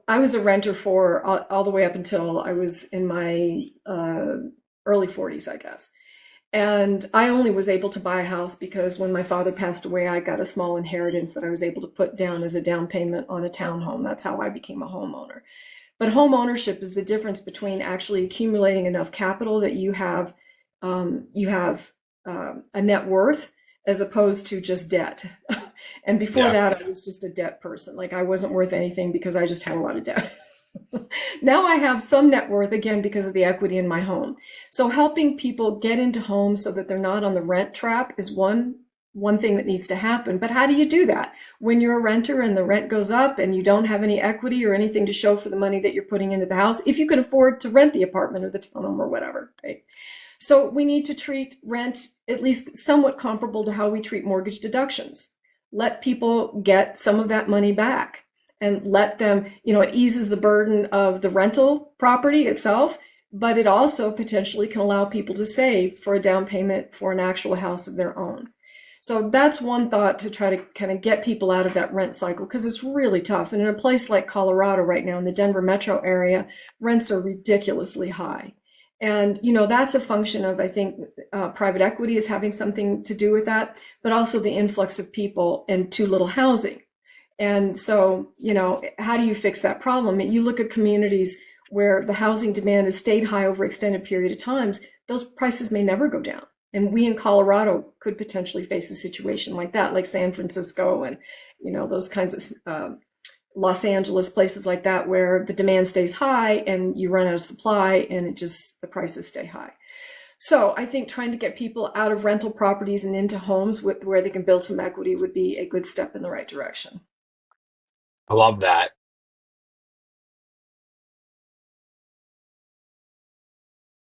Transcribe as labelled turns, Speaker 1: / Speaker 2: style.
Speaker 1: I was a renter for all the way up until I was in my early 40s, I guess. And I only was able to buy a house because when my father passed away, I got a small inheritance that I was able to put down as a down payment on a townhome. That's how I became a homeowner. But home ownership is the difference between actually accumulating enough capital that you have a net worth as opposed to just debt. And before
Speaker 2: Yeah.
Speaker 1: that, I was just a debt person. Like I wasn't worth anything because I just had a lot of debt. Now I have some net worth again because of the equity in my home. So helping people get into homes so that they're not on the rent trap is one thing that needs to happen. But how do you do that when you're a renter and the rent goes up and you don't have any equity or anything to show for the money that you're putting into the house, if you can afford to rent the apartment or the townhome or whatever, right? So we need to treat rent at least somewhat comparable to how we treat mortgage deductions. Let people get some of that money back and let them, it eases the burden of the rental property itself, but it also potentially can allow people to save for a down payment for an actual house of their own. So that's one thought to try to kind of get people out of that rent cycle because it's really tough. And in a place like Colorado right now, in the Denver metro area, rents are ridiculously high. And, that's a function of, I think, private equity is having something to do with that, but also the influx of people and too little housing. And so, how do you fix that problem? You look at communities where the housing demand has stayed high over extended period of times, those prices may never go down. And we in Colorado could potentially face a situation like that, like San Francisco and, those kinds of Los Angeles, places like that, where the demand stays high and you run out of supply and the prices stay high. So I think trying to get people out of rental properties and into homes where they can build some equity would be a good step in the right direction.
Speaker 2: I love that.